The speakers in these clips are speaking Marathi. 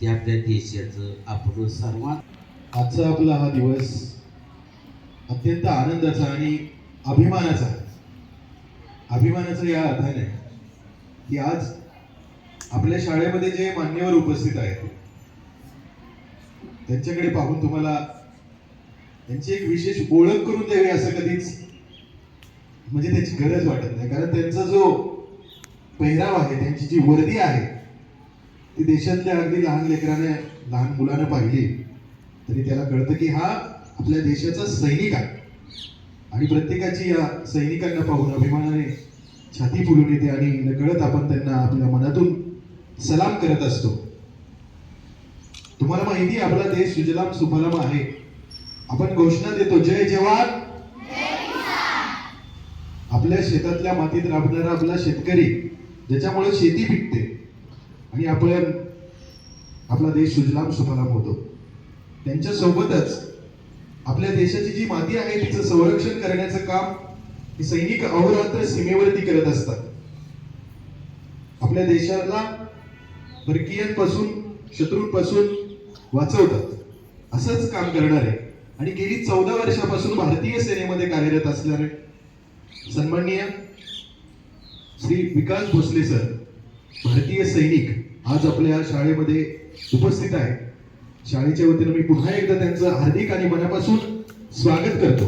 ते आपल्या देशाचं आपलं सर्वात आजचा आपला हा दिवस अत्यंत आनंदाचा आणि अभिमानाचा या अर्थाने की आज आपल्या शाळेमध्ये जे मान्यवर उपस्थित आहेत त्यांच्याकडे पाहून तुम्हाला त्यांची एक विशेष ओळख करून द्यावी असं कधीच म्हणजे त्याची गरज वाटत नाही, कारण त्यांचा जो पेहराव आहे, त्यांची जी वर्दी आहे ती देशातल्या अगदी लहान मुलानं पाहिली तरी त्याला कळतं की हा आपल्या देशाचा सैनिक आहे. आणि प्रत्येकाची या सैनिकांना पाहून अभिमानाने छाती फुलून येते आणि नकळत आपण त्यांना आपल्या मनातून सलाम करत असतो. तुम्हाला माहिती आहे आपला देश सुजलाम सुफलाम आहे. आपण घोषणा देतो जय जवान. आपल्या शेतातल्या मातीत राबणारा आपला शेतकरी ज्याच्यामुळे शेती पिकते आणि आपण आपला देश सुजलाम सुफलाम होतो, त्यांच्या सोबतच आपल्या देशाची जी माती आहे तिचं संरक्षण करण्याचं काम हे सैनिक अहोरात्र सीमेवरती करत असतात. आपल्या देशाला परकीयांपासून शत्रूंपासून वाचवतात असंच काम करणारे आणि गेली 14 वर्षापासून भारतीय सेनेमध्ये कार्यरत असणारे सन्माननीय श्री विकास भोसले सर, भारतीय सैनिक आज आपल्या शाळेमध्ये उपस्थित आहे. शाळेच्या वतीने मी पुन्हा एकदा त्यांचं हार्दिक आणि मनापासून स्वागत करतो.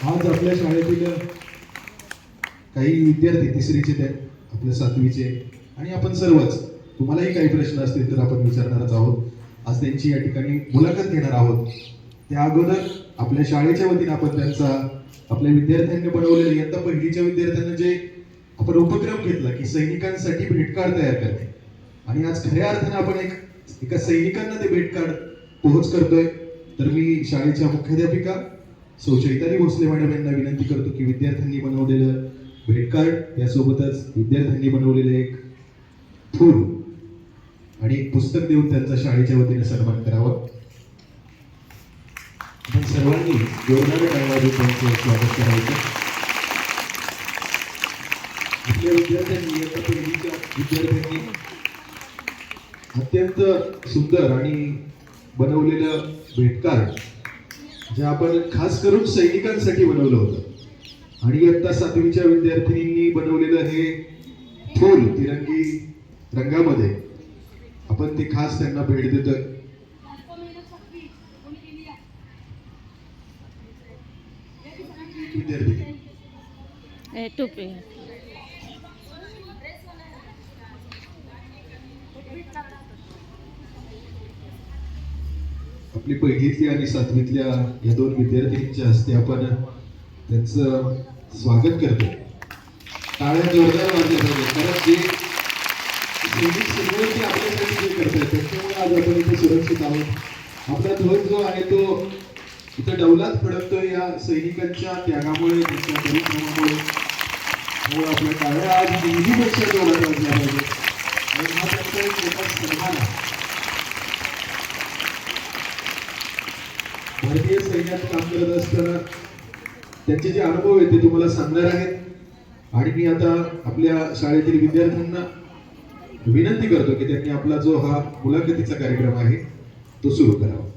आज आपल्या शाळेतील काही विद्यार्थी तिसरीचे ते आपल्या 7वीचे आणि आपण सर्वच, तुम्हालाही काही प्रश्न असतील तर आपण विचारणारच आहोत. आज त्यांची या ठिकाणी मुलाखत घेणार आहोत. त्या अगोदर आपल्या शाळेच्या वतीने आपण त्यांचा आपल्या विद्यार्थ्यांनी बनवलेले इयत्ता पहिलीच्या विद्यार्थ्यांना जे आपण उपक्रम घेतला की सैनिकांसाठी भेट कार्ड तयार करणे, आणि आज खऱ्या अर्थाने आपण एका सैनिकांना ते भेट कार्ड पोहोच करतोय. तर मी शाळेच्या मुख्याध्यापिका सौ चैताली भोसले मॅडम यांना विनंती करतो की विद्यार्थ्यांनी बनवलेलं भेट कार्ड यासोबतच विद्यार्थ्यांनी बनवलेले एक फूल आणि एक पुस्तक देऊन त्यांचा शाळेच्या वतीने सन्मान करावा. आपण सर्वांनी जोरदार टाळ्या वाजवून त्यांचं स्वागत करायचं. आपल्या विद्यार्थ्यांनी अत्यंत सुंदर आणि बनवलेलं भेट कार्ड जे आपण खास करून सैनिकांसाठी बनवलं होतं आणि इयत्ता 7वीच्या विद्यार्थिनींनी बनवलेलं हे फूल तिरंगी रंगामध्ये आपण ते खास त्यांना भेट देतोय. आपली पहिलीतल्या आणि 7वीतल्या या 2 विद्यार्थिनींच्या हस्ते आपण त्यांचं स्वागत करतो. टाळ्या जोरदार वाजल्या पाहिजे, कारण जे सैनिक सगळ्यांची आपल्यासाठी जे करतात त्याच्यामुळे आज आपण इथे सुरक्षित आहोत. आपला ध्वज जो आहे तो इथं डौलात फडकतोय या सैनिकांच्या त्यागामुळे, त्यांच्या परिश्रमामुळे. आपल्या टाळ्या आज नेहमीपेक्षा जोरात वाजल्या पाहिजे आणि हा त्यांचा एक मोठा सन्मान आहे. भारतीय सैन्यात काम करत असताना त्यांचे जे अनुभव आहेत ते तुम्हाला सांगणार आहेत. आणि मी आता आपल्या शाळेतील विद्यार्थ्यांना विनंती करतो की त्यांनी आपला जो हा मुलाखतीचा कार्यक्रम आहे तो सुरू करावा.